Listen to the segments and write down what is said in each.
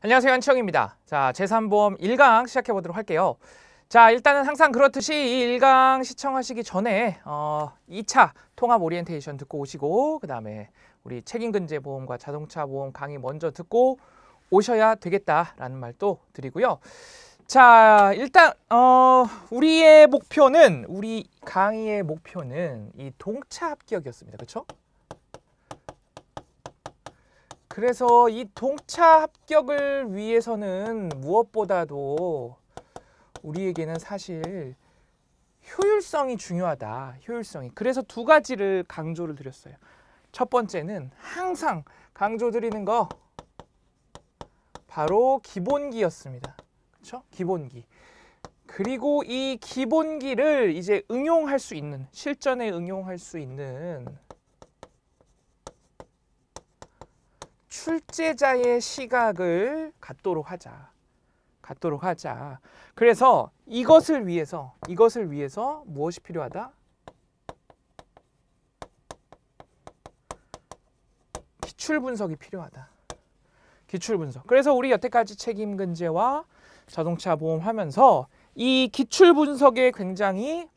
안녕하세요, 한치영입니다. 자, 제3보험 1강 시작해 보도록 할게요. 자, 일단은 항상 그렇듯이 이 1강 시청하시기 전에 2차 통합 오리엔테이션 듣고 오시고, 그 다음에 우리 책임근제보험과 자동차 보험 강의 먼저 듣고 오셔야 되겠다라는 말도 드리고요. 자, 일단 우리의 목표는, 우리 강의의 목표는 이 동차 합격이었습니다. 그렇죠? 그래서 이 동차 합격을 위해서는 무엇보다도 우리에게는 사실 효율성이 중요하다. 효율성이. 그래서 두 가지를 강조를 드렸어요. 첫 번째는 항상 강조드리는 거 바로 기본기였습니다. 그렇죠? 기본기. 그리고 이 기본기를 이제 응용할 수 있는, 실전에 응용할 수 있는 출제자의 시각을 갖도록 하자. 그래서 이것을 위해서 무엇이 필요하다? 기출 분석이 필요하다. 기출 분석. 그래서 우리 여태까지 책임근제와 자동차 보험 하면서 이 기출 분석에 굉장히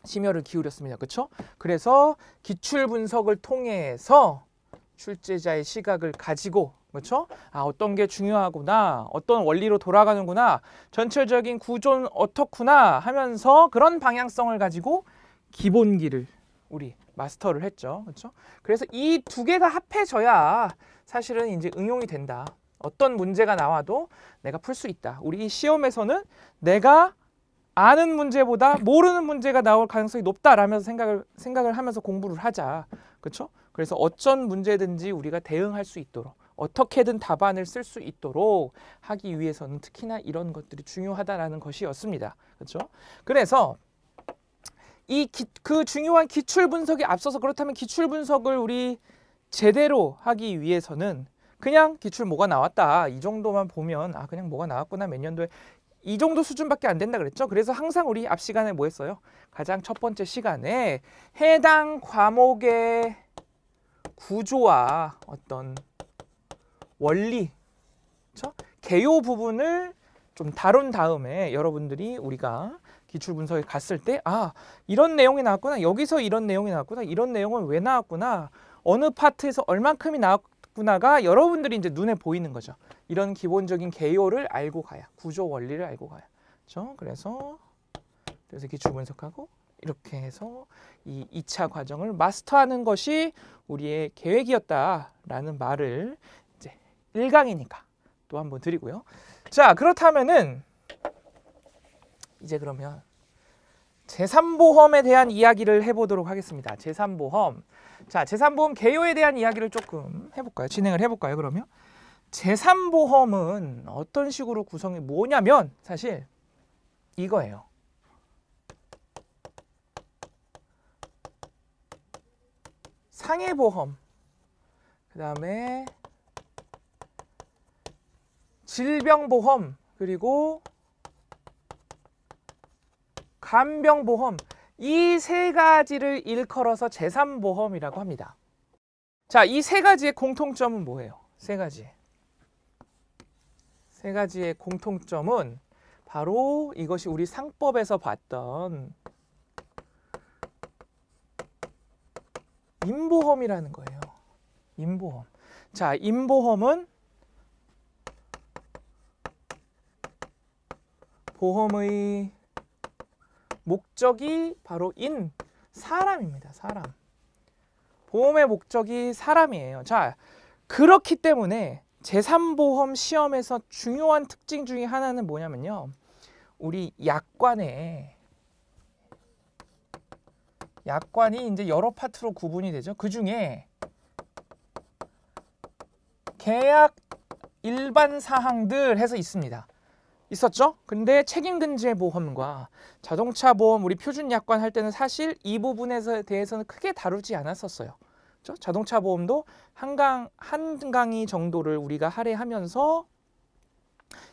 심혈을 기울였습니다. 그렇죠? 그래서 기출 분석을 통해서 출제자의 시각을 가지고, 그렇죠? 아, 어떤 게 중요하구나, 어떤 원리로 돌아가는구나, 전체적인 구조는 어떻구나 하면서 그런 방향성을 가지고 기본기를 우리 마스터를 했죠. 그렇죠? 그래서 이 두 개가 합해져야 사실은 이제 응용이 된다. 어떤 문제가 나와도 내가 풀 수 있다. 우리 시험에서는 내가 아는 문제보다 모르는 문제가 나올 가능성이 높다라면서 생각을 하면서 공부를 하자. 그렇죠? 그래서 어떤 문제든지 우리가 대응할 수 있도록, 어떻게든 답안을 쓸 수 있도록 하기 위해서는 특히나 이런 것들이 중요하다라는 것이었습니다. 그렇죠? 그래서 그 중요한 기출 분석에 앞서서, 그렇다면 기출 분석을 우리 제대로 하기 위해서는 그냥 기출 뭐가 나왔다 이 정도만 보면 아, 그냥 뭐가 나왔구나, 몇 년도에 이 정도 수준밖에 안 된다 그랬죠. 그래서 항상 우리 앞 시간에 뭐 했어요? 가장 첫 번째 시간에 해당 과목의 구조와 어떤 원리, 그렇죠? 개요 부분을 좀 다룬 다음에 여러분들이 우리가 기출 분석에 갔을 때 아, 이런 내용이 나왔구나, 여기서 이런 내용이 나왔구나, 이런 내용은 왜 나왔구나, 어느 파트에서 얼만큼이 나왔구나가 여러분들이 이제 눈에 보이는 거죠. 이런 기본적인 개요를 알고 가야, 구조 원리를 알고 가야. 그렇죠? 그래서 기출 분석하고 이렇게 해서 이 2차 과정을 마스터하는 것이 우리의 계획이었다라는 말을 이제 1강이니까 또 한번 드리고요. 자, 그렇다면은 이제 그러면 제3보험에 대한 이야기를 해보도록 하겠습니다. 제3보험. 자, 제3보험 개요에 대한 이야기를 조금 해볼까요? 진행을 해볼까요? 그러면 제3보험은 어떤 식으로 구성이 뭐냐면 사실 이거예요. 상해보험, 그 다음에 질병보험, 그리고 간병보험, 이 세 가지를 일컬어서 제3보험이라고 합니다. 자, 이 세 가지의 공통점은 뭐예요? 세 가지의 공통점은 바로 이것이 우리 상법에서 봤던 임보험이라는 거예요. 임보험. 자, 임보험은 보험의 목적이 바로 사람입니다. 사람. 보험의 목적이 사람이에요. 자, 그렇기 때문에 제3보험 시험에서 중요한 특징 중에 하나는 뭐냐면요. 우리 약관이 이제 여러 파트로 구분이 되죠. 그 중에 계약 일반 사항들 해서 있었죠. 근데 책임근제보험과 자동차 보험 우리 표준 약관 할 때는 사실 이 부분에 대해서는 크게 다루지 않았었어요. 그렇죠? 자동차 보험도 한 강의 정도를 우리가 할애하면서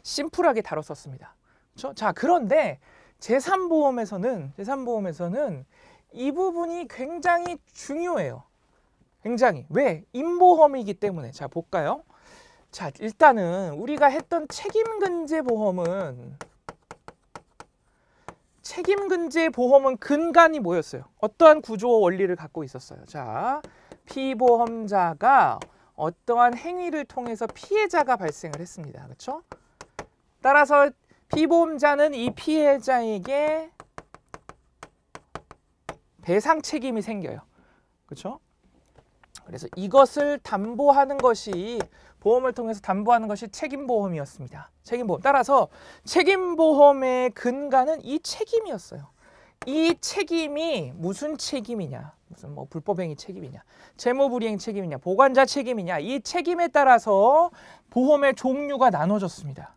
심플하게 다뤘었습니다. 그렇죠? 자, 그런데 제3보험에서는 이 부분이 굉장히 중요해요. 굉장히. 왜? 임보험이기 때문에. 자, 볼까요? 자, 일단은 우리가 했던 책임근제보험은 근간이 뭐였어요? 어떠한 구조 원리를 갖고 있었어요? 자, 피보험자가 어떠한 행위를 통해서 피해자가 발생을 했습니다. 그렇죠? 따라서 피보험자는 이 피해자에게 배상 책임이 생겨요. 그렇죠? 그래서 이것을 담보하는 것이 보험을 통해서 담보하는 것이 책임보험이었습니다. 책임보험. 따라서 책임보험의 근간은 이 책임이었어요. 이 책임이 무슨 책임이냐? 무슨 뭐 불법행위 책임이냐? 채무불이행 책임이냐? 보관자 책임이냐? 이 책임에 따라서 보험의 종류가 나눠졌습니다.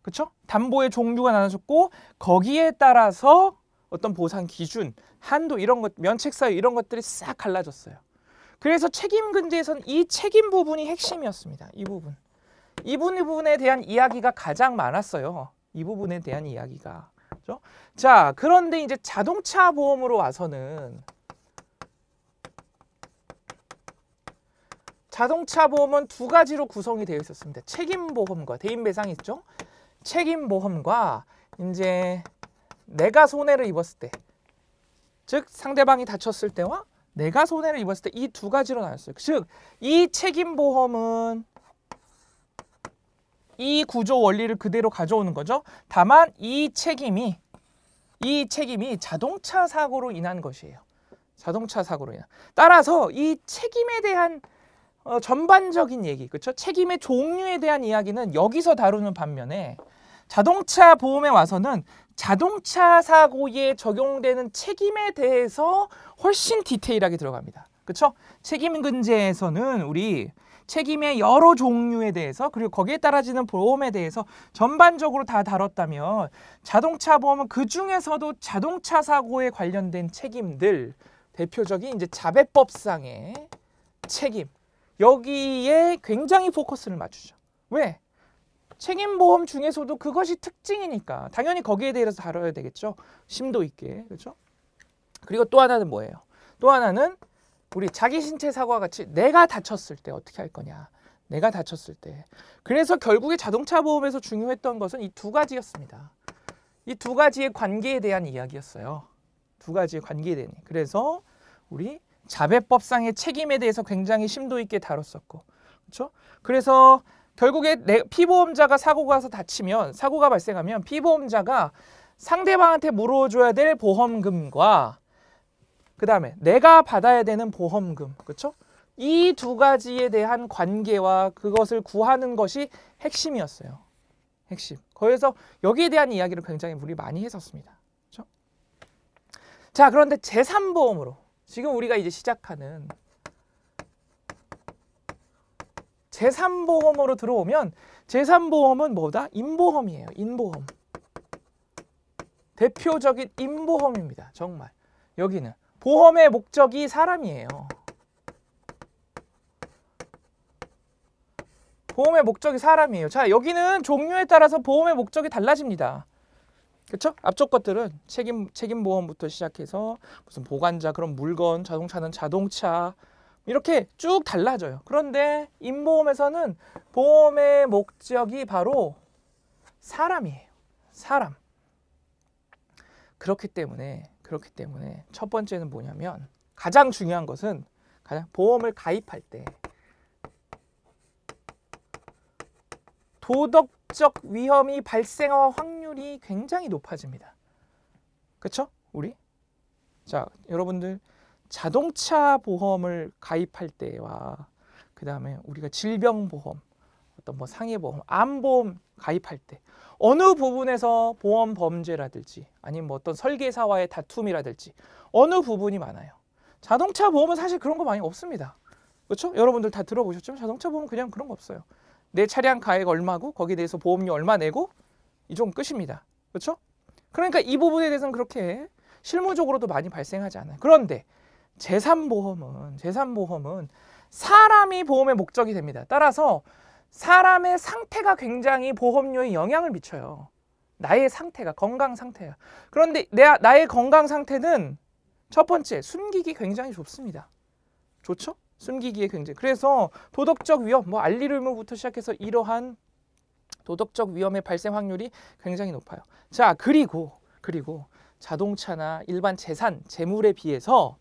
그렇죠? 담보의 종류가 나눠졌고 거기에 따라서 어떤 보상 기준, 한도 이런 것, 면책사유 이런 것들이 싹 갈라졌어요. 그래서 책임근제에서는 이 책임 부분이 핵심이었습니다. 이 부분. 이 부분에 대한 이야기가 가장 많았어요. 이 부분에 대한 이야기가. 그렇죠? 자, 그런데 이제 자동차 보험으로 와서는 자동차 보험은 두 가지로 구성이 되어 있었습니다. 책임보험과 대인배상이 있죠. 책임보험과 이제 내가 손해를 입었을 때, 즉 상대방이 다쳤을 때와 내가 손해를 입었을 때 이 두 가지로 나눴어요. 즉, 이 책임보험은 이 구조 원리를 그대로 가져오는 거죠. 다만 이 책임이 자동차 사고로 인한 것이에요. 자동차 사고로 인한. 따라서 이 책임에 대한 전반적인 얘기, 그렇죠? 책임의 종류에 대한 이야기는 여기서 다루는 반면에 자동차 보험에 와서는 자동차 사고에 적용되는 책임에 대해서 훨씬 디테일하게 들어갑니다. 그렇죠? 책임근제에서는 우리 책임의 여러 종류에 대해서 그리고 거기에 따라지는 보험에 대해서 전반적으로 다 다뤘다면 자동차 보험은 그 중에서도 자동차 사고에 관련된 책임들, 대표적인 이제 자배법상의 책임, 여기에 굉장히 포커스를 맞추죠. 왜? 책임보험 중에서도 그것이 특징이니까 당연히 거기에 대해서 다뤄야 되겠죠. 심도 있게. 그렇죠? 그리고 또 하나는 뭐예요? 또 하나는 우리 자기 신체 사고와 같이 내가 다쳤을 때 어떻게 할 거냐. 내가 다쳤을 때. 그래서 결국에 자동차 보험에서 중요했던 것은 이 두 가지였습니다. 이 두 가지의 관계에 대한 이야기였어요. 두 가지의 관계에 대한. 그래서 우리 자배법상의 책임에 대해서 굉장히 심도 있게 다뤘었고. 그렇죠? 그래서 결국에 피보험자가 사고가 발생하면 피보험자가 상대방한테 물어줘야 될 보험금과 그 다음에 내가 받아야 되는 보험금, 그렇죠? 이 두 가지에 대한 관계와 그것을 구하는 것이 핵심이었어요. 핵심. 그래서 여기에 대한 이야기를 굉장히 우리 많이 했었습니다. 그렇죠? 자, 그런데 제3보험으로 지금 우리가 이제 시작하는 제3보험으로 들어오면 제3보험은 뭐다? 인보험이에요. 인보험. 대표적인 인보험입니다. 정말. 여기는 보험의 목적이 사람이에요. 보험의 목적이 사람이에요. 자, 여기는 종류에 따라서 보험의 목적이 달라집니다. 그렇죠? 앞쪽 것들은 책임보험부터 시작해서 무슨 보관자, 그런 물건, 자동차는 자동차 이렇게 쭉 달라져요. 그런데 인보험에서는 보험의 목적이 바로 사람이에요. 사람. 그렇기 때문에 첫 번째는 뭐냐면 가장 중요한 것은 보험을 가입할 때 도덕적 위험이 발생할 확률이 굉장히 높아집니다. 그렇죠? 우리? 자, 여러분들 자동차 보험을 가입할 때와 그 다음에 우리가 질병보험, 어떤 뭐 상해보험, 암보험 가입할 때 어느 부분에서 보험 범죄라든지 아니면 뭐 어떤 설계사와의 다툼이라든지 어느 부분이 많아요. 자동차 보험은 사실 그런 거 많이 없습니다. 그렇죠? 여러분들 다 들어보셨죠? 자동차 보험은 그냥 그런 거 없어요. 내 차량 가액 얼마고 거기에 대해서 보험료 얼마 내고 이 정도 끝입니다. 그렇죠? 그러니까 이 부분에 대해서는 그렇게 실무적으로도 많이 발생하지 않아요. 그런데 제3보험은 사람이 보험의 목적이 됩니다. 따라서 사람의 상태가 굉장히 보험료에 영향을 미쳐요. 나의 상태가, 건강 상태가. 그런데 나의 건강 상태는 첫 번째, 숨기기 굉장히 좋습니다. 좋죠? 숨기기에 굉장히. 그래서 도덕적 위험, 뭐 알릴 의무부터 시작해서 이러한 도덕적 위험의 발생 확률이 굉장히 높아요. 자, 그리고 자동차나 일반 재산, 재물에 비해서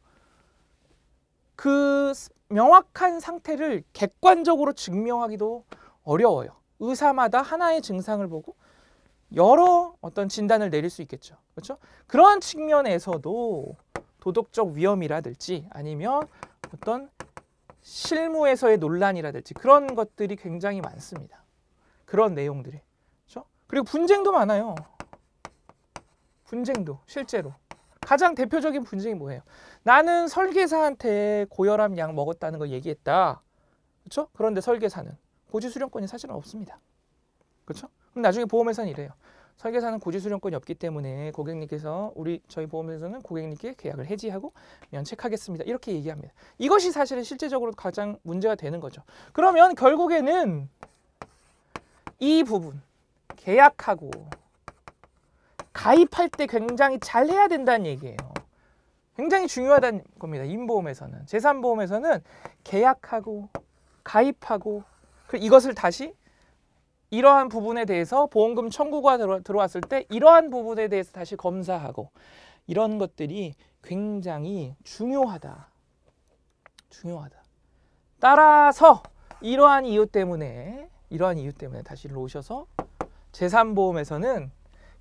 그 명확한 상태를 객관적으로 증명하기도 어려워요. 의사마다 하나의 증상을 보고 여러 어떤 진단을 내릴 수 있겠죠. 그렇죠? 그런 측면에서도 도덕적 위험이라든지 아니면 어떤 실무에서의 논란이라든지 그런 것들이 굉장히 많습니다. 그런 내용들이. 그렇죠? 그리고 분쟁도 많아요. 분쟁도 실제로. 가장 대표적인 분쟁이 뭐예요? 나는 설계사한테 고혈압 약 먹었다는 거 얘기했다. 그렇죠? 그런데 설계사는 고지수령권이 사실은 없습니다. 그렇죠? 그럼 나중에 보험회사는 이래요. 설계사는 고지수령권이 없기 때문에 고객님께서 저희 보험회사는 고객님께 계약을 해지하고 면책하겠습니다. 이렇게 얘기합니다. 이것이 사실은 실제적으로 가장 문제가 되는 거죠. 그러면 결국에는 이 부분 계약하고 가입할 때 굉장히 잘 해야 된다는 얘기예요. 굉장히 중요하다는 겁니다. 임보험에서는. 재산보험에서는 계약하고 가입하고 이것을 다시 이러한 부분에 대해서 보험금 청구가 들어왔을 때 이러한 부분에 대해서 다시 검사하고 이런 것들이 굉장히 중요하다. 따라서 이러한 이유 때문에 다시 오셔서 재산보험에서는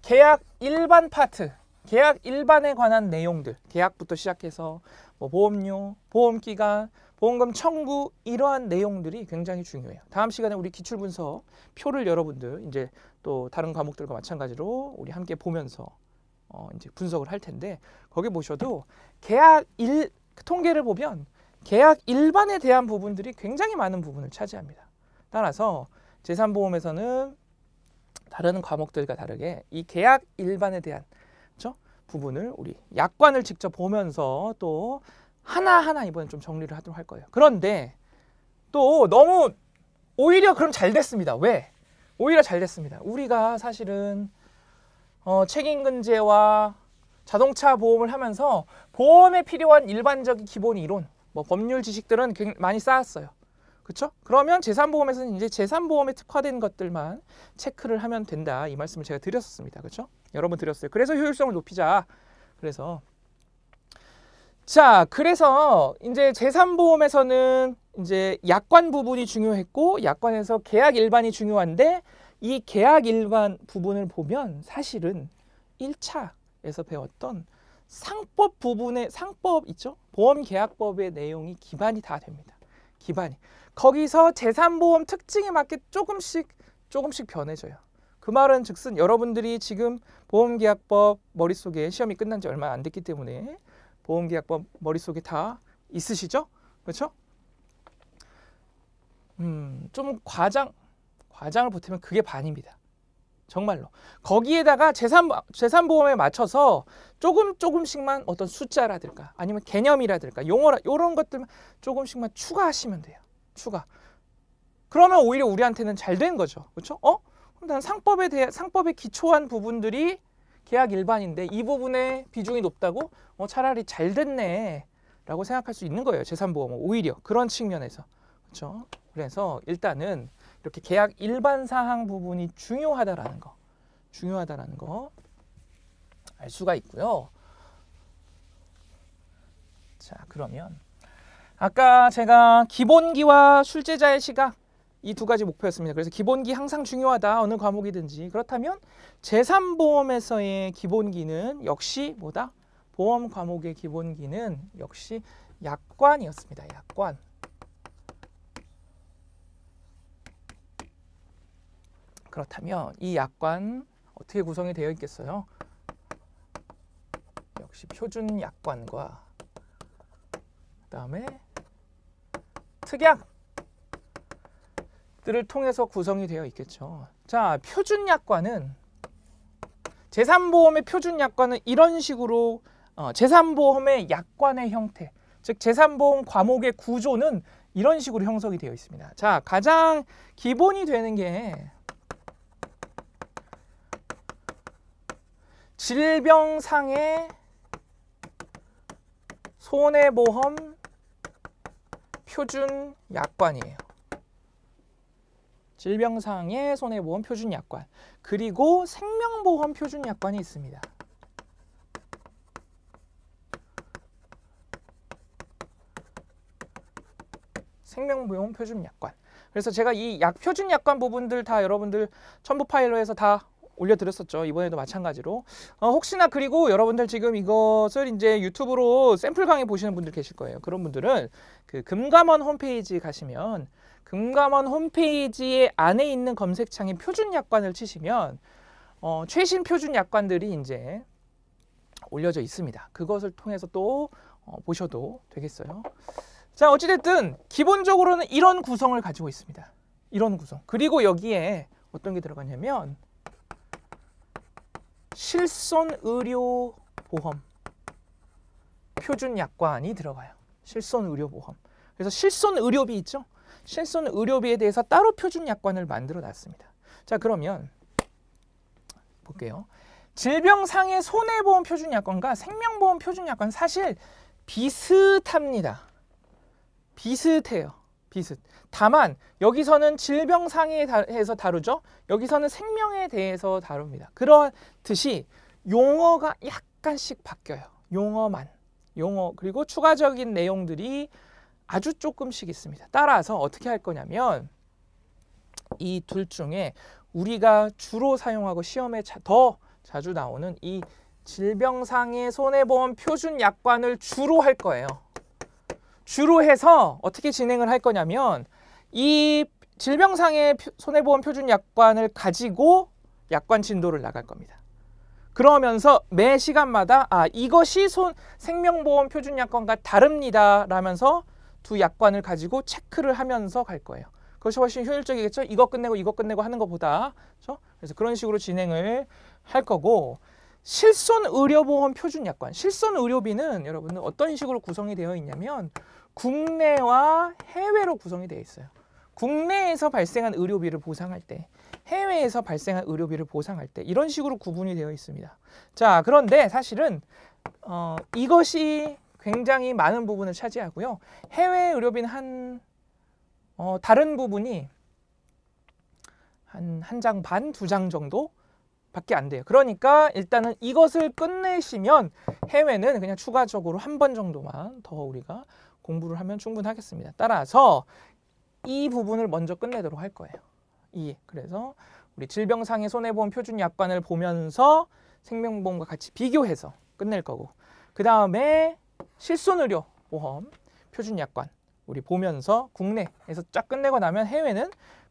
계약 일반 파트, 계약 일반에 관한 내용들, 계약부터 시작해서 뭐 보험료, 보험기간, 보험금 청구 이러한 내용들이 굉장히 중요해요. 다음 시간에 우리 기출분석 표를 여러분들 이제 또 다른 과목들과 마찬가지로 우리 함께 보면서 이제 분석을 할 텐데 거기 보셔도 통계를 보면 계약 일반에 대한 부분들이 굉장히 많은 부분을 차지합니다. 따라서 재산보험에서는 다른 과목들과 다르게 이 계약 일반에 대한 부분을 우리 약관을 직접 보면서 또 하나하나 이번에 좀 정리를 하도록 할 거예요. 그런데 또 너무 오히려 그럼 잘 됐습니다. 왜? 오히려 잘 됐습니다. 우리가 사실은 책임근제와 자동차 보험을 하면서 보험에 필요한 일반적인 기본 이론, 뭐 법률 지식들은 많이 쌓았어요. 그렇죠? 그러면 재산보험에서는 이제 재산보험에 특화된 것들만 체크를 하면 된다. 이 말씀을 제가 드렸었습니다. 그렇죠? 여러 번 드렸어요. 그래서 효율성을 높이자. 그래서 이제 재산보험에서는 이제 약관 부분이 중요했고 약관에서 계약 일반이 중요한데 이 계약 일반 부분을 보면 사실은 1차에서 배웠던 상법 부분의 상법 있죠? 보험계약법의 내용이 기반이 다 됩니다. 기반이. 거기서 재산보험 특징에 맞게 조금씩 변해져요. 그 말은 즉슨 여러분들이 지금 보험계약법 머릿속에 시험이 끝난 지 얼마 안 됐기 때문에 보험계약법 머릿속에 다 있으시죠? 그렇죠? 좀 과장을 보태면 그게 반입니다. 정말로. 거기에다가 재산보험에 맞춰서 조금씩만 어떤 숫자라든가 아니면 개념이라든가 용어라 이런 것들만 조금씩만 추가하시면 돼요. 그러면 오히려 우리한테는 잘 된 거죠. 그렇죠? 그럼 난 상법에 기초한 부분들이 계약 일반인데 이 부분의 비중이 높다고 차라리 잘 됐네 라고 생각할 수 있는 거예요. 재산보험은 오히려 그런 측면에서. 그렇죠? 그래서 일단은 이렇게 계약 일반 사항 부분이 중요하다라는 거 알 수가 있고요. 자, 그러면 아까 제가 기본기와 출제자의 시각 이 두 가지 목표였습니다. 그래서 기본기 항상 중요하다. 어느 과목이든지. 그렇다면 재산보험에서의 기본기는 역시 뭐다? 보험 과목의 기본기는 역시 약관이었습니다. 약관. 그렇다면 이 약관 어떻게 구성이 되어 있겠어요? 역시 표준 약관과 그다음에 특약들을 통해서 구성이 되어 있겠죠. 자, 표준 약관은 재산보험의 표준 약관은 이런 식으로 재산보험의 약관의 형태, 즉 재산보험 과목의 구조는 이런 식으로 형성이 되어 있습니다. 자, 가장 기본이 되는 게 질병상의 손해보험 표준 약관이에요. 질병상해 손해보험 표준 약관. 그리고 생명보험 표준 약관이 있습니다. 생명보험 표준 약관. 그래서 제가 이 표준 약관 부분들 다 여러분들 첨부 파일로 해서 다 올려드렸었죠. 이번에도 마찬가지로. 혹시나 그리고 여러분들 지금 이것을 이제 유튜브로 샘플 강의 보시는 분들 계실 거예요. 그런 분들은 그 금감원 홈페이지 가시면 금감원 홈페이지에 안에 있는 검색창에 표준 약관을 치시면 최신 표준 약관들이 이제 올려져 있습니다. 그것을 통해서 또 보셔도 되겠어요. 자, 어찌됐든 기본적으로는 이런 구성을 가지고 있습니다. 이런 구성. 그리고 여기에 어떤 게 들어가냐면 실손의료보험 표준 약관이 들어가요. 실손의료보험. 그래서 실손의료비 있죠? 실손의료비에 대해서 따로 표준 약관을 만들어 놨습니다. 자, 그러면 볼게요. 질병상해 손해보험 표준 약관과 생명보험 표준 약관 사실 비슷합니다. 비슷해요. 비슷. 다만 여기서는 질병상해에 대해서 다루죠. 여기서는 생명에 대해서 다룹니다. 그렇듯이 용어가 약간씩 바뀌어요. 용어만. 용어 그리고 추가적인 내용들이 아주 조금씩 있습니다. 따라서 어떻게 할 거냐면 이 둘 중에 우리가 주로 사용하고 시험에 더 자주 나오는 이 질병상해 손해보험 표준 약관을 주로 할 거예요. 주로 해서 어떻게 진행을 할 거냐면 이 질병상해 손해보험 표준 약관을 가지고 약관 진도를 나갈 겁니다. 그러면서 매 시간마다 이것이 생명보험 표준 약관과 다릅니다 라면서 두 약관을 가지고 체크를 하면서 갈 거예요. 그것이 훨씬 효율적이겠죠? 이거 끝내고 하는 것보다. 그렇죠? 그래서 그런 식으로 진행을 할 거고, 실손의료보험 표준 약관. 실손의료비는 여러분들 어떤 식으로 구성이 되어 있냐면 국내와 해외로 구성이 되어 있어요. 국내에서 발생한 의료비를 보상할 때, 해외에서 발생한 의료비를 보상할 때 이런 식으로 구분이 되어 있습니다. 자, 그런데 사실은 이것이 굉장히 많은 부분을 차지하고요. 해외 의료비는 다른 부분이 한 장 반, 2장 정도 밖에 안 돼요. 그러니까 일단은 이것을 끝내시면 해외는 그냥 추가적으로 한 번 정도만 더 우리가 공부를 하면 충분하겠습니다. 따라서 이 부분을 먼저 끝내도록 할 거예요. 그래서 우리 질병상해 손해보험 표준 약관을 보면서 생명보험과 같이 비교해서 끝낼 거고, 그 다음에 실손의료보험 표준 약관 우리 보면서 국내에서 쫙 끝내고 나면 해외는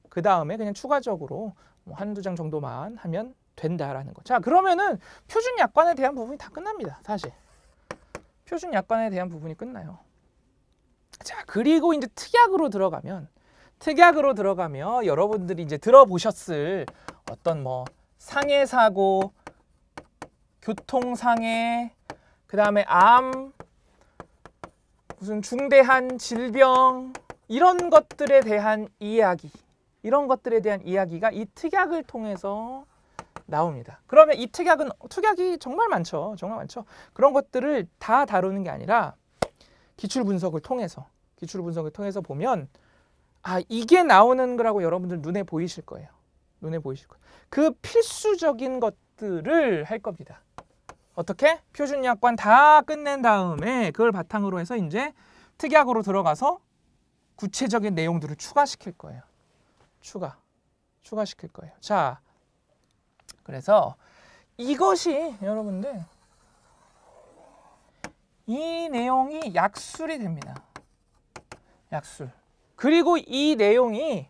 그 다음에 그냥 추가적으로 한두 장 정도만 하면 된다라는 거. 자, 그러면은 표준 약관에 대한 부분이 다 끝납니다. 사실 표준 약관에 대한 부분이 끝나요. 자, 그리고 이제 특약으로 들어가면 여러분들이 이제 들어보셨을 어떤 상해 사고, 교통상해, 그 다음에 암, 무슨 중대한 질병 이런 것들에 대한 이야기가 이 특약을 통해서 나옵니다. 그러면 이 특약이 정말 많죠. 정말 많죠. 그런 것들을 다 다루는 게 아니라 기출 분석을 통해서 보면 이게 나오는 거라고 여러분들 눈에 보이실 거예요. 그 필수적인 것들을 할 겁니다. 어떻게? 표준 약관 다 끝낸 다음에 그걸 바탕으로 해서 이제 특약으로 들어가서 구체적인 내용들을 추가시킬 거예요. 추가시킬 거예요. 자, 그래서 이것이 여러분들 이 내용이 약술이 됩니다. 약술. 그리고 이 내용이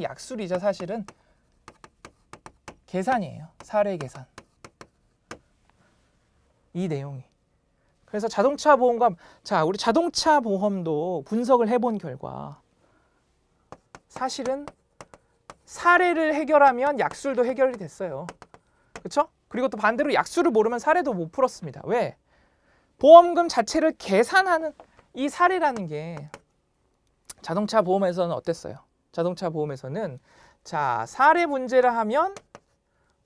약술이자 사실은 계산이에요. 사례 계산. 이 내용이. 그래서 자동차 보험과 우리 자동차 보험도 분석을 해본 결과 사실은 사례를 해결하면 약술도 해결이 됐어요. 그렇죠? 그리고 또 반대로 약술을 모르면 사례도 못 풀었습니다. 왜? 보험금 자체를 계산하는 이 사례라는 게 자동차 보험에서는 어땠어요? 자동차 보험에서는 사례 문제를 하면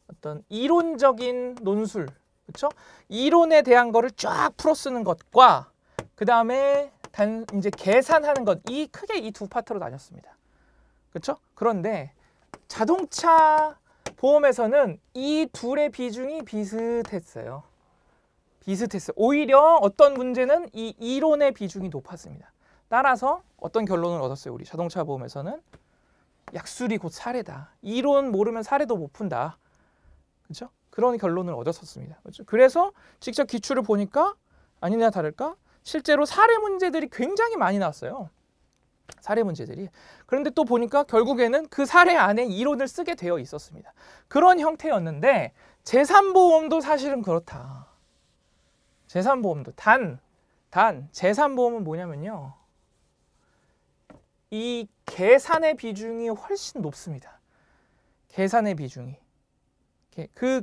어떤 이론적인 논술, 그렇죠? 이론에 대한 거를 쫙 풀어 쓰는 것과 그 다음에 이제 계산하는 것, 이 크게 이 두 파트로 나눴습니다. 그렇죠? 그런데 자동차 보험에서는 이 둘의 비중이 비슷했어요. 오히려 어떤 문제는 이 이론의 비중이 높았습니다. 따라서 어떤 결론을 얻었어요? 우리 자동차 보험에서는 약술이 곧 사례다. 이론 모르면 사례도 못 푼다. 그렇죠? 그런 결론을 얻었었습니다. 그렇죠? 그래서 직접 기출을 보니까 아니냐 다를까 실제로 사례 문제들이 굉장히 많이 나왔어요. 사례 문제들이. 그런데 또 보니까 결국에는 그 사례 안에 이론을 쓰게 되어 있었습니다. 그런 형태였는데 재산보험도 사실은 그렇다. 재산보험도 단 재산보험은 뭐냐면요. 이 계산의 비중이 훨씬 높습니다. 계산의 비중이.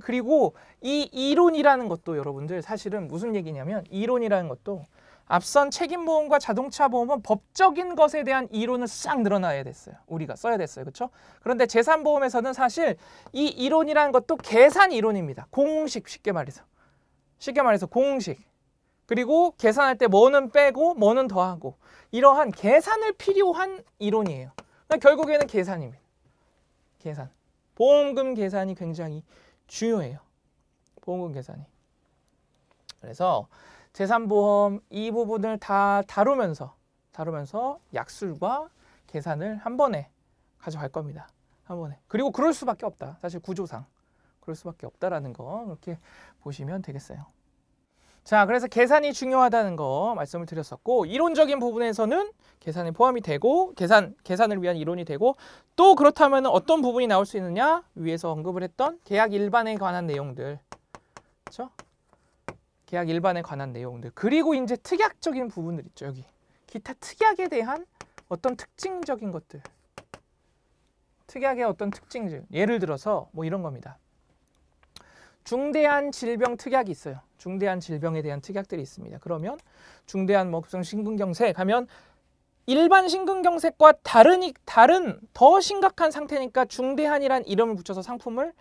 그리고 이 이론이라는 것도 여러분들 사실은 무슨 얘기냐면 이론이라는 것도 앞선 책임보험과 자동차보험은 법적인 것에 대한 이론을 싹 늘어나야 됐어요. 우리가 써야 됐어요. 그렇죠? 그런데 재산보험에서는 사실 이 이론이라는 것도 계산 이론입니다. 공식 쉽게 말해서 공식. 그리고 계산할 때 뭐는 빼고 뭐는 더하고 이러한 계산을 필요한 이론이에요. 그러니까 결국에는 계산입니다. 계산. 보험금 계산이 굉장히 중요해요. 보험금 계산이. 그래서 재산보험 이 부분을 다 다루면서 약술과 계산을 한 번에 가져갈 겁니다. 한 번에. 그리고 그럴 수밖에 없다. 사실 구조상 그럴 수밖에 없다라는 거 이렇게 보시면 되겠어요. 자, 그래서 계산이 중요하다는 거 말씀을 드렸었고 이론적인 부분에서는 계산이 포함이 되고 계산을 위한 이론이 되고 또 그렇다면 어떤 부분이 나올 수 있느냐? 위에서 언급을 했던 계약 일반에 관한 내용들. 그렇죠? 계약 일반에 관한 내용들. 그리고 이제 특약적인 부분들 있죠. 여기. 기타 특약에 대한 어떤 특징적인 것들. 특약의 어떤 특징들. 예를 들어서 뭐 이런 겁니다. 중대한 질병 특약이 있어요. 중대한 질병에 대한 특약들이 있습니다. 그러면 중대한 급성 심근경색 하면 일반 심근경색과 다른 더 심각한 상태니까 중대한이란 이름을 붙여서 상품을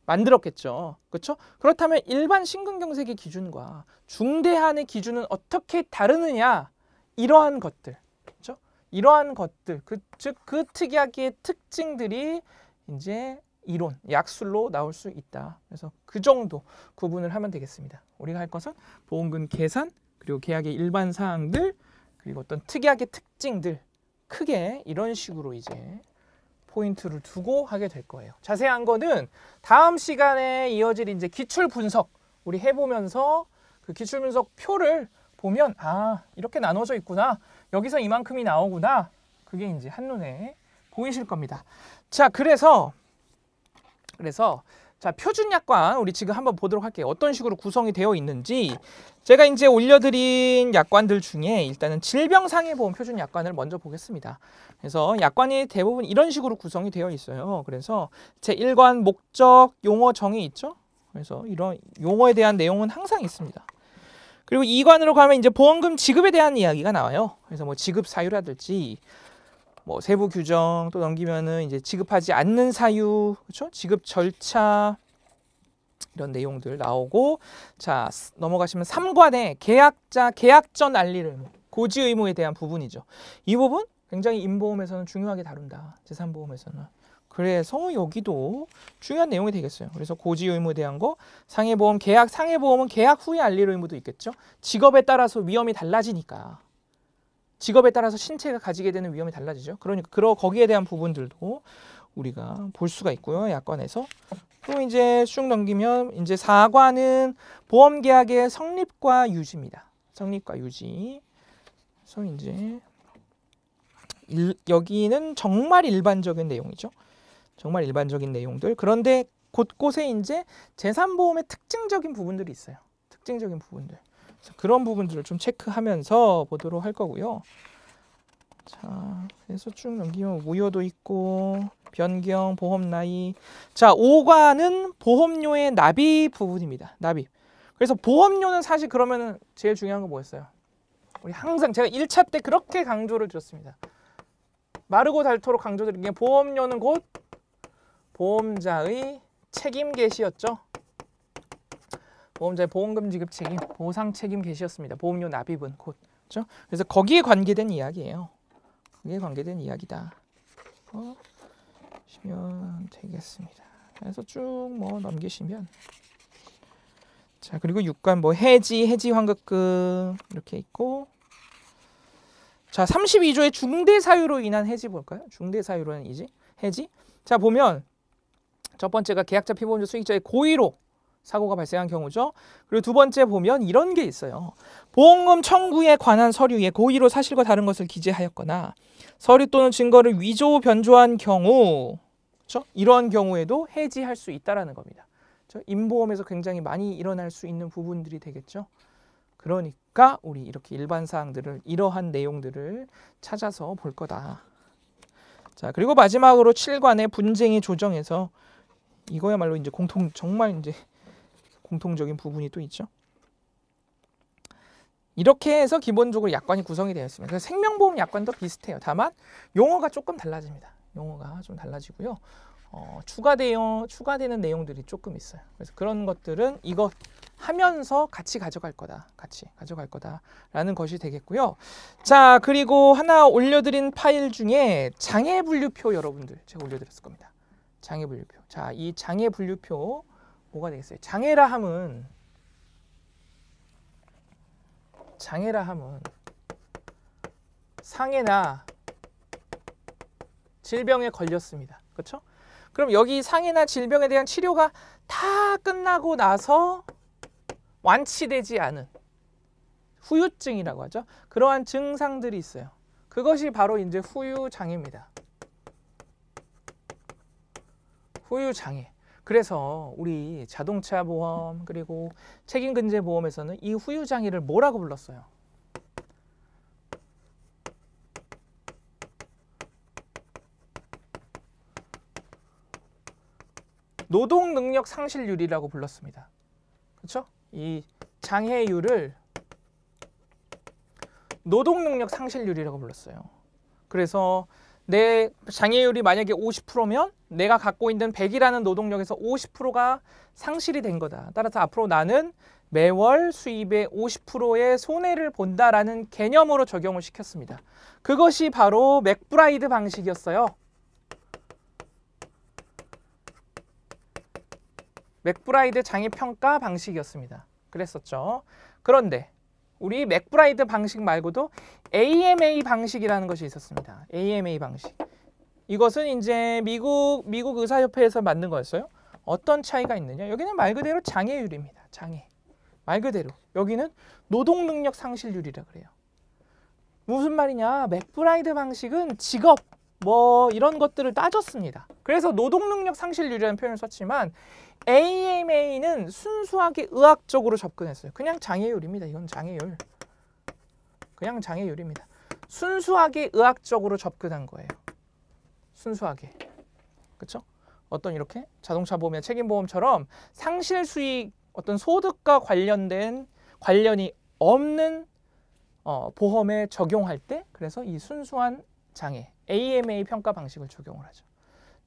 만들었겠죠. 그렇죠? 그렇다면 일반 심근경색의 기준과 중대한의 기준은 어떻게 다르느냐? 이러한 것들. 그렇죠? 이러한 것들. 즉 그 특약의 특징들이 이제 이론, 약술로 나올 수 있다. 그래서 그 정도 구분을 하면 되겠습니다. 우리가 할 것은 보험금 계산, 그리고 계약의 일반 사항들, 그리고 어떤 특약의 특징들 크게 이런 식으로 이제 포인트를 두고 하게 될 거예요. 자세한 거는 다음 시간에 이어질 이제 기출 분석 우리 해보면서 그 기출 분석 표를 보면 아 이렇게 나눠져 있구나. 여기서 이만큼이 나오구나. 그게 이제 한눈에 보이실 겁니다. 자, 그래서 자, 표준 약관 우리 지금 한번 보도록 할게요. 어떤 식으로 구성이 되어 있는지 제가 이제 올려드린 약관들 중에 일단은 질병상해보험 표준 약관을 먼저 보겠습니다. 그래서 약관이 대부분 이런 식으로 구성이 되어 있어요. 그래서 제1관 목적, 용어 정의 있죠? 그래서 이런 용어에 대한 내용은 항상 있습니다. 그리고 2관으로 가면 이제 보험금 지급에 대한 이야기가 나와요. 그래서 뭐 지급 사유라든지 뭐 세부 규정 또 넘기면은 이제 지급하지 않는 사유, 그렇죠? 지급 절차 이런 내용들 나오고 자, 넘어가시면 3관에 계약자 계약 전 알릴 의무, 고지 의무에 대한 부분이죠. 이 부분 굉장히 임보험에서는 중요하게 다룬다. 재산보험에서는. 그래서 여기도 중요한 내용이 되겠어요. 그래서 고지 의무에 대한 거, 상해보험, 상해보험은 계약 후에 알릴 의무도 있겠죠. 직업에 따라서 위험이 달라지니까. 직업에 따라서 신체가 가지게 되는 위험이 달라지죠. 그러니까 거기에 대한 부분들도 우리가 볼 수가 있고요. 약관에서. 또 이제 쭉 넘기면 이제 4관은 보험계약의 성립과 유지입니다. 성립과 유지. 그래서 이제 여기는 정말 일반적인 내용이죠. 정말 일반적인 내용들. 그런데 곳곳에 이제 재산보험의 특징적인 부분들이 있어요. 특징적인 부분들. 그런 부분들을 좀 체크하면서 보도록 할 거고요. 자, 그래서 쭉 넘기면 무효도 있고 변경, 보험 나이. 자, 5관은 보험료의 납입 부분입니다. 납입. 그래서 보험료는 사실 그러면은 제일 중요한 거 뭐였어요? 우리 항상 제가 1차 때 그렇게 강조를 드렸습니다. 마르고 닳도록 강조드린 게 보험료는 곧 보험자의 책임 개시였죠. 보험자의 보험금 지급 책임, 보상 책임 개시였습니다. 보험료 납입은 곧 그렇죠? 그래서 거기에 관계된 이야기예요. 거기에 관계된 이야기다. 보시면 되겠습니다. 그래서 쭉 뭐 넘기시면 자 그리고 6간 뭐 해지 환급금 이렇게 있고 자 32조의 중대 사유로 인한 해지 볼까요? 중대 사유로 인한 해지. 자 보면 첫 번째가 계약자 피보험자 수익자의 고의로 사고가 발생한 경우죠. 그리고 두 번째 보면 이런 게 있어요. 보험금 청구에 관한 서류에 고의로 사실과 다른 것을 기재하였거나 서류 또는 증거를 위조 변조한 경우, 그렇죠? 이러한 경우에도 해지할 수 있다라는 겁니다. 그렇죠? 임보험에서 굉장히 많이 일어날 수 있는 부분들이 되겠죠. 그러니까 우리 이렇게 일반 사항들을 이러한 내용들을 찾아서 볼 거다. 자 그리고 마지막으로 7관의 분쟁의 조정에서 이거야말로 이제 정말 이제 공통적인 부분이 또 있죠. 이렇게 해서 기본적으로 약관이 구성이 되어 있습니다. 그래서 생명보험 약관도 비슷해요. 다만 용어가 조금 달라집니다. 용어가 좀 달라지고요. 추가되는 내용들이 조금 있어요. 그래서 그런 것들은 이거 하면서 같이 가져갈 거다라는 것이 되겠고요. 자 그리고 하나 올려드린 파일 중에 장애분류표 여러분들 제가 올려드렸을 겁니다. 장애분류표. 자 이 장애분류표 뭐가 되겠어요? 장애라 함은 상해나 질병에 걸렸습니다. 그렇죠? 그럼 여기 상해나 질병에 대한 치료가 다 끝나고 나서 완치되지 않은 후유증이라고 하죠. 그러한 증상들이 있어요. 그것이 바로 이제 후유장애입니다. 후유장애. 그래서 우리 자동차 보험 그리고 책임근제 보험에서는 이 후유장애를 뭐라고 불렀어요? 노동능력 상실률이라고 불렀습니다. 그렇죠? 이 장애율을 노동능력 상실률이라고 불렀어요. 그래서 내 장애율이 만약에 50%면 내가 갖고 있는 100이라는 노동력에서 50%가 상실이 된 거다. 따라서 앞으로 나는 매월 수입의 50%의 손해를 본다라는 개념으로 적용을 시켰습니다. 그것이 바로 맥브라이드 방식이었어요. 맥브라이드 장애평가 방식이었습니다. 그랬었죠. 그런데 우리 맥브라이드 방식 말고도 AMA 방식이라는 것이 있었습니다. AMA 방식. 이것은 이제 미국 의사협회에서 만든 거였어요. 어떤 차이가 있느냐? 여기는 말 그대로 장애율입니다. 장애. 말 그대로. 여기는 노동능력 상실률이라 그래요. 무슨 말이냐? 맥브라이드 방식은 직업 뭐 이런 것들을 따졌습니다. 그래서 노동능력 상실률이라는 표현을 썼지만 AMA는 순수하게 의학적으로 접근했어요. 그냥 장애율입니다. 이건 장애율. 그냥 장애율입니다. 순수하게 의학적으로 접근한 거예요. 순수하게. 그렇죠? 어떤 이렇게 자동차 보험이나 책임보험처럼 상실 수익 어떤 소득과 관련이 없는 보험에 적용할 때 그래서 이 순수한 장애 AMA 평가 방식을 적용을 하죠.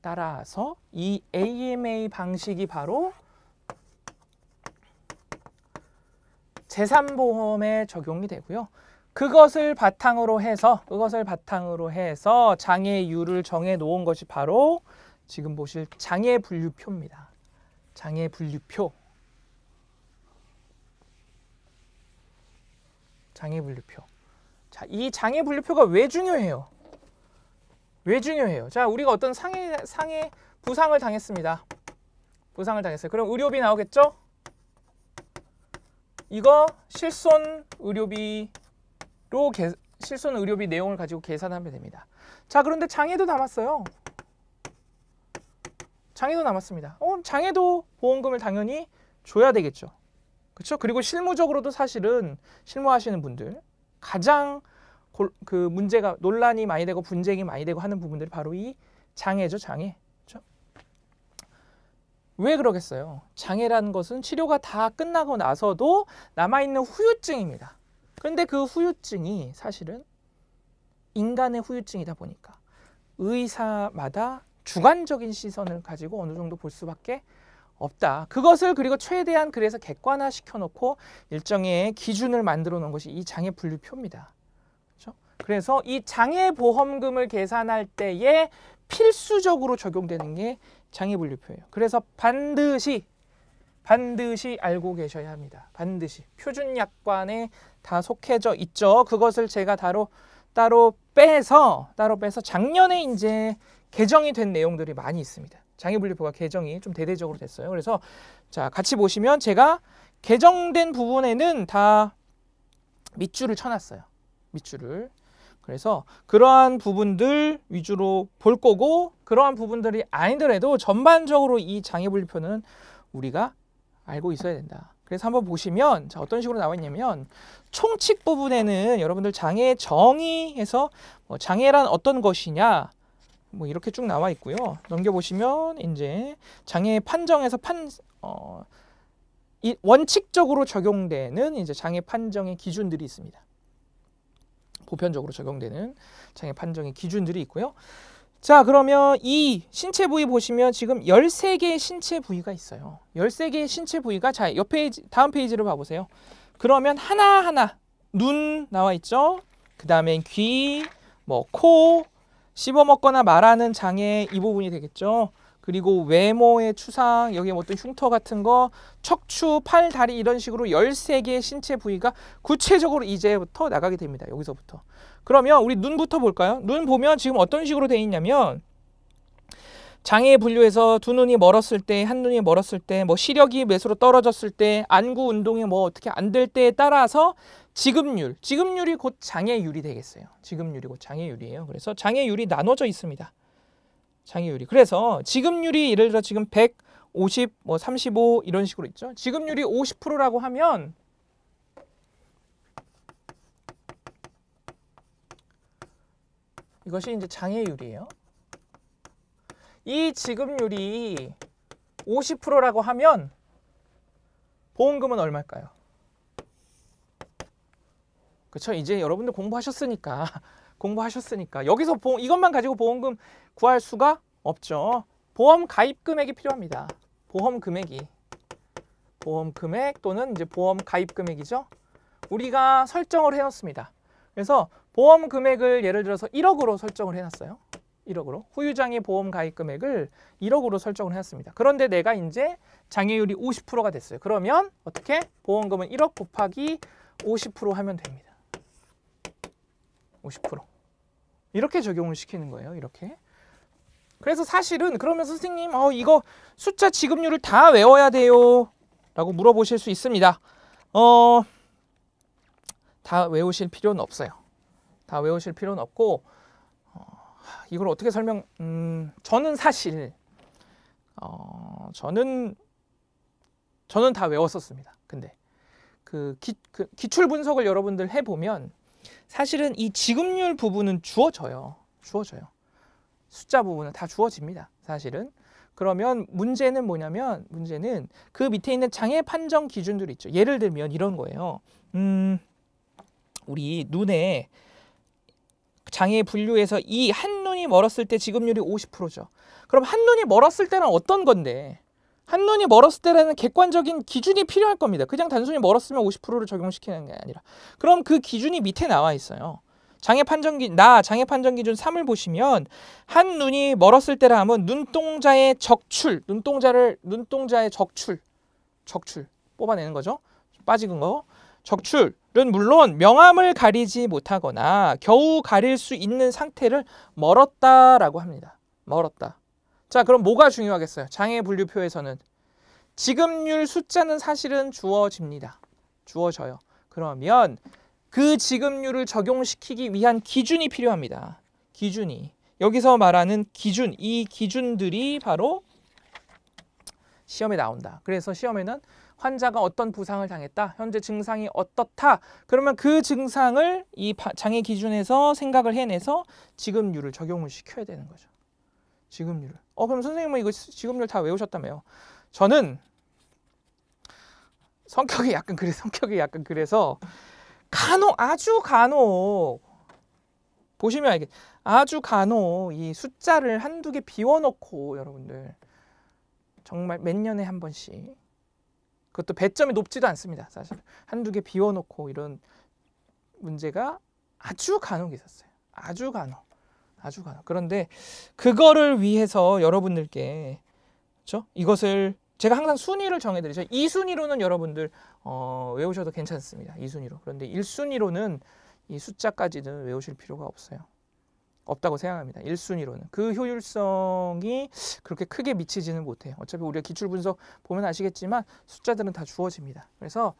따라서 이 AMA 방식이 바로 재산보험에 적용이 되고요. 그것을 바탕으로 해서 장애율을 정해 놓은 것이 바로 지금 보실 장애분류표입니다. 장애분류표. 자, 이 장애분류표가 왜 중요해요? 자, 우리가 어떤 상해 부상을 당했습니다. 그럼 의료비 나오겠죠? 이거 실손 의료비 내용을 가지고 계산하면 됩니다. 자, 그런데 장애도 남았어요. 장애도 남았습니다. 장애도 보험금을 당연히 줘야 되겠죠. 그렇죠? 그리고 실무적으로도 사실은 실무하시는 분들 가장 그 문제가 논란이 많이 되고 분쟁이 많이 되고 하는 부분들이 바로 이 장애죠. 장애. 그렇죠? 왜 그러겠어요? 장애라는 것은 치료가 다 끝나고 나서도 남아있는 후유증입니다. 그런데 그 후유증이 사실은 인간의 후유증이다 보니까 의사마다 주관적인 시선을 가지고 어느 정도 볼 수밖에 없다. 그것을 그리고 최대한 그래서 객관화 시켜놓고 일정의 기준을 만들어 놓은 것이 이 장애분류표입니다. 그렇죠? 그래서 이 장애보험금을 계산할 때에 필수적으로 적용되는 게 장애분류표예요. 그래서 반드시 알고 계셔야 합니다. 반드시 표준약관에 다 속해져 있죠. 그것을 제가 따로 빼서 작년에 이제 개정이 된 내용들이 많이 있습니다. 장애분류표가 개정이 좀 대대적으로 됐어요. 그래서 자, 같이 보시면 제가 개정된 부분에는 다 밑줄을 쳐놨어요. 밑줄을. 그래서 그러한 부분들 위주로 볼 거고, 그러한 부분들이 아니더라도 전반적으로 이 장애분류표는 우리가 알고 있어야 된다. 그래서 한번 보시면 자, 어떤 식으로 나와 있냐면 총칙 부분에는 여러분들 장애 정의에서 장애란 어떤 것이냐 뭐 이렇게 쭉 나와 있고요. 넘겨보시면 이제 장애 판정에서 이 원칙적으로 적용되는 이제 장애 판정의 기준들이 있습니다. 보편적으로 적용되는 장애 판정의 기준들이 있고요. 자, 그러면 이 신체 부위 보시면 지금 13개의 신체 부위가 있어요. 13개의 신체 부위가 자, 옆 페이지, 다음 페이지를 봐보세요. 그러면 하나하나 눈 나와 있죠. 그 다음에 귀, 뭐 코, 씹어먹거나 말하는 장애 이 부분이 되겠죠. 그리고 외모의 추상, 여기 어떤 흉터 같은 거, 척추, 팔, 다리 이런 식으로 13개의 신체 부위가 구체적으로 이제부터 나가게 됩니다. 여기서부터. 그러면 우리 눈부터 볼까요? 눈 보면 지금 어떤 식으로 되어 있냐면 장애 분류에서 두 눈이 멀었을 때, 한 눈이 멀었을 때, 뭐 시력이 몇으로 떨어졌을 때, 안구 운동이 뭐 어떻게 안 될 때에 따라서 지급률이 곧 장애율이 되겠어요. 지급률이 곧 장애율이에요. 그래서 장애율이 나눠져 있습니다. 장애율이. 그래서 지급률이 예를 들어 지금 100, 50, 뭐 35 이런 식으로 있죠. 지급률이 50%라고 하면 이것이 이제 장애율이에요. 이 지급률이 50%라고 하면 보험금은 얼마일까요? 그렇죠? 이제 여러분들 공부하셨으니까 여기서 이것만 가지고 보험금 구할 수가 없죠. 보험 가입 금액이 필요합니다. 보험 금액 또는 이제 보험 가입 금액이죠. 우리가 설정을 해놓습니다. 그래서 보험 금액을 예를 들어서 1억으로 설정을 해놨어요. 1억으로. 후유장애 보험 가입 금액을 1억으로 설정을 해놨습니다. 그런데 내가 이제 장애율이 50%가 됐어요. 그러면 어떻게? 보험금은 1억 곱하기 50% 하면 됩니다. 50%. 이렇게 적용을 시키는 거예요. 이렇게. 그래서 사실은 그러면 선생님 이거 숫자 지급률을 다 외워야 돼요? 라고 물어보실 수 있습니다. 다 외우실 필요는 없어요. 다 외우실 필요는 없고 이걸 어떻게 저는 사실 저는 다 외웠었습니다. 근데 그 기출 분석을 여러분들 해보면 사실은 이 지급률 부분은 주어져요. 숫자 부분은 다 주어집니다. 사실은. 그러면 문제는 뭐냐면 문제는 그 밑에 있는 장애 판정 기준들이 있죠. 예를 들면 이런 거예요. 우리 눈에 장애 분류에서 이 한눈이 멀었을 때 지급률이 50%죠. 그럼 한눈이 멀었을 때는 어떤 건데? 한눈이 멀었을 때라는 객관적인 기준이 필요할 겁니다. 그냥 단순히 멀었으면 50%를 적용시키는 게 아니라. 그럼 그 기준이 밑에 나와 있어요. 장애 판정 기준 3을 보시면 한눈이 멀었을 때라 하면 눈동자의 적출 뽑아내는 거죠. 빠진 거. 적출은 물론 명암을 가리지 못하거나 겨우 가릴 수 있는 상태를 멀었다라고 합니다. 멀었다. 자, 그럼 뭐가 중요하겠어요? 장애 분류표에서는 지급률 숫자는 사실은 주어집니다. 주어져요. 그러면 그 지급률을 적용시키기 위한 기준이 필요합니다. 기준이. 여기서 말하는 기준, 이 기준들이 바로 시험에 나온다. 그래서 시험에는 환자가 어떤 부상을 당했다, 현재 증상이 어떻다, 그러면 그 증상을 이 장애 기준에서 생각을 해내서 지급률을 적용을 시켜야 되는 거죠. 지급률을. 그럼 선생님은 이거 지급률 다 외우셨다며요? 저는 성격이 약간 그래서 아주 간혹 보시면 아주 간혹 이 숫자를 한두 개 비워놓고 여러분들 정말 몇 년에 한 번씩, 그것도 배점이 높지도 않습니다. 사실 한두 개 비워놓고 이런 문제가 아주 간혹 있었어요. 아주 간혹. 그런데 그거를 위해서 여러분들께, 그렇죠? 이것을 제가 항상 순위를 정해드리죠. 2순위로는 여러분들 외우셔도 괜찮습니다. 2순위로. 그런데 1순위로는 이 숫자까지는 외우실 필요가 없다고 생각합니다. 1순위로는. 그 효율성이 그렇게 크게 미치지는 못해요. 어차피 우리가 기출분석 보면 아시겠지만 숫자들은 다 주어집니다. 그래서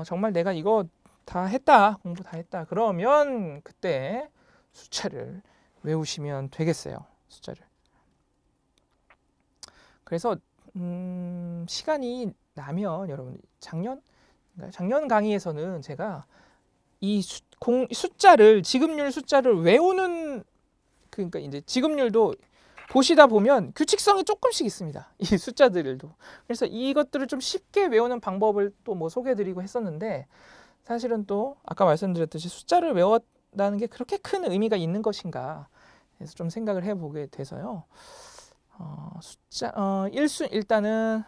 정말 내가 이거 다 했다, 공부 다 했다, 그러면 그때 숫자를 외우시면 되겠어요. 숫자를. 그래서 시간이 나면 여러분, 작년 강의에서는 제가 이 숫자를, 지급률 숫자를 외우는, 그러니까 이제 지급률도 보시다 보면 규칙성이 조금씩 있습니다. 이 숫자들도. 그래서 이것들을 좀 쉽게 외우는 방법을 또 뭐 소개해드리고 했었는데, 사실은 또 아까 말씀드렸듯이 숫자를 외웠다는 게 그렇게 큰 의미가 있는 것인가, 그래서 좀 생각을 해보게 돼서요. 일단은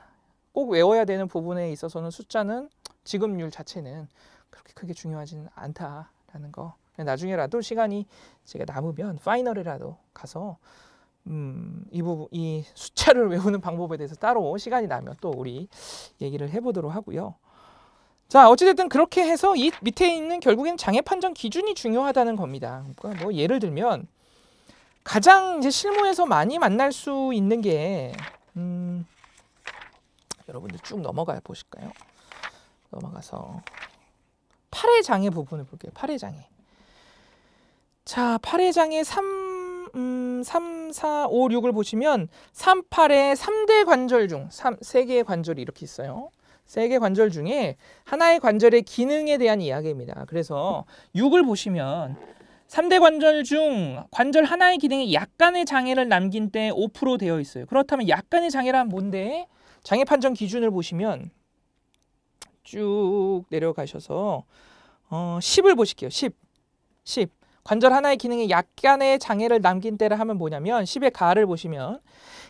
꼭 외워야 되는 부분에 있어서는 숫자는 지급률 자체는 그렇게 크게 중요하지는 않다라는 거. 나중에라도 시간이 제가 남으면 파이널이라도 가서 이 숫자를 외우는 방법에 대해서 따로 시간이 나면 또 우리 얘기를 해보도록 하고요. 자, 어찌됐든 그렇게 해서 이 밑에 있는 결국엔 장애 판정 기준이 중요하다는 겁니다. 그러니까 뭐 예를 들면 가장 이제 실무에서 많이 만날 수 있는 게 여러분들 쭉 넘어가 보실까요? 넘어가서 팔의 장애 부분을 볼게요. 팔의 장애. 자, 팔의 장애 3, 4, 5, 6을 보시면 3, 8의 3대 관절 중 3개의 관절이 이렇게 있어요. 3개 관절 중에 하나의 관절의 기능에 대한 이야기입니다. 그래서 6을 보시면 3대 관절 중 관절 하나의 기능에 약간의 장애를 남긴 때 5% 되어 있어요. 그렇다면 약간의 장애란 뭔데? 장애 판정 기준을 보시면 쭉 내려가셔서 10을 보실게요. 10. 관절 하나의 기능에 약간의 장애를 남긴 때를 하면 뭐냐면 10의 가를 보시면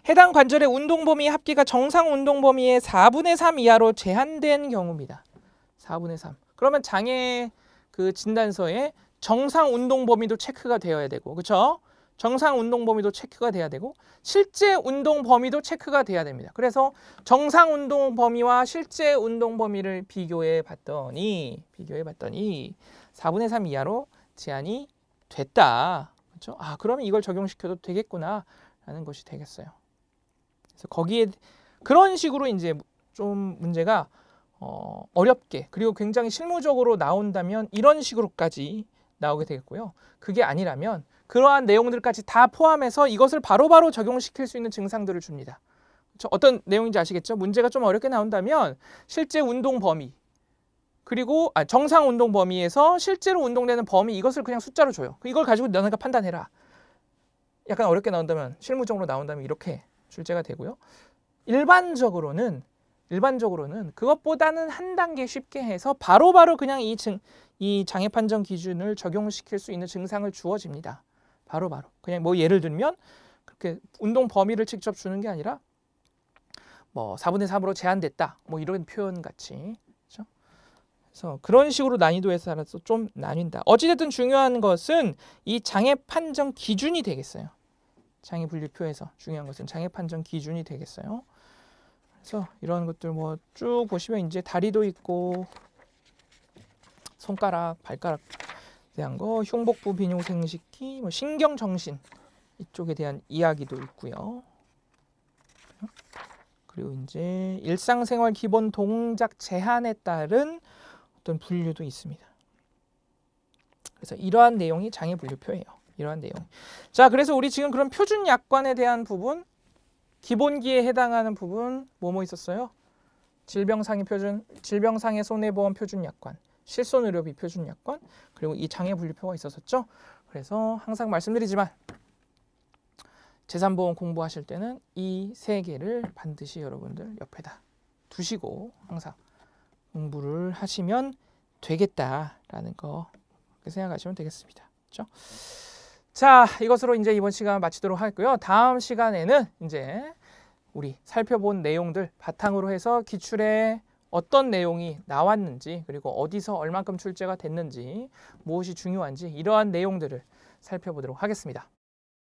해당 관절의 운동 범위 합계가 정상 운동 범위의 4분의 3 이하로 제한된 경우입니다. 4분의 3. 그러면 장애 그 진단서에 정상 운동 범위도 체크가 되어야 되고, 그렇죠? 정상 운동 범위도 체크가 돼야 되고 실제 운동 범위도 체크가 돼야 됩니다. 그래서 정상 운동 범위와 실제 운동 범위를 비교해 봤더니 4분의 3 이하로 제한이 됐다. 그렇죠? 아, 그러면 이걸 적용시켜도 되겠구나라는 것이 되겠어요. 그래서 거기에 그런 식으로 이제 좀 문제가 어렵게, 그리고 굉장히 실무적으로 나온다면 이런 식으로까지 나오게 되겠고요. 그게 아니라면 그러한 내용들까지 다 포함해서 이것을 바로바로 적용시킬 수 있는 증상들을 줍니다. 그렇죠? 어떤 내용인지 아시겠죠? 문제가 좀 어렵게 나온다면 실제 운동 범위, 그리고 정상 운동 범위에서 실제로 운동되는 범위, 이것을 그냥 숫자로 줘요. 이걸 가지고 너네가 판단해라. 약간 어렵게 나온다면, 실무적으로 나온다면 이렇게 출제가 되고요. 일반적으로는 그것보다는 한 단계 쉽게 해서 바로바로 그냥 이 장애 판정 기준을 적용시킬 수 있는 증상을 주어집니다. 바로바로. 그냥 뭐 예를 들면 그렇게 운동 범위를 직접 주는 게 아니라 뭐 4분의 3으로 제한됐다. 뭐 이런 표현 같이. 그렇죠? 그래서 그런 식으로 난이도에 따라서 좀 나뉜다. 어찌됐든 중요한 것은 이 장애 판정 기준이 되겠어요. 장애 분류표에서 중요한 것은 장애 판정 기준이 되겠어요. 그래서 이런 것들 뭐 쭉 보시면 이제 다리도 있고 손가락, 발가락 대한 거, 흉복부 비뇨 생식기, 뭐 신경 정신 이쪽에 대한 이야기도 있고요. 그리고 이제 일상생활 기본 동작 제한에 따른 어떤 분류도 있습니다. 그래서 이러한 내용이 장애 분류표예요. 이러한 내용. 자, 그래서 우리 지금 그런 표준 약관에 대한 부분, 기본기에 해당하는 부분 뭐뭐 있었어요? 질병상해 표준, 질병상해 손해보험 표준 약관, 실손의료비 표준 약관, 그리고 이 장애 분류표가 있었었죠. 그래서 항상 말씀드리지만 재산보험 공부하실 때는 이 세 개를 반드시 여러분들 옆에다 두시고 항상 공부를 하시면 되겠다라는 거 그렇게 생각하시면 되겠습니다. 그렇죠? 자, 이것으로 이제 이번 시간 마치도록 하고요. 다음 시간에는 이제 우리 살펴본 내용들 바탕으로 해서 기출에 어떤 내용이 나왔는지, 그리고 어디서 얼만큼 출제가 됐는지, 무엇이 중요한지 이러한 내용들을 살펴보도록 하겠습니다.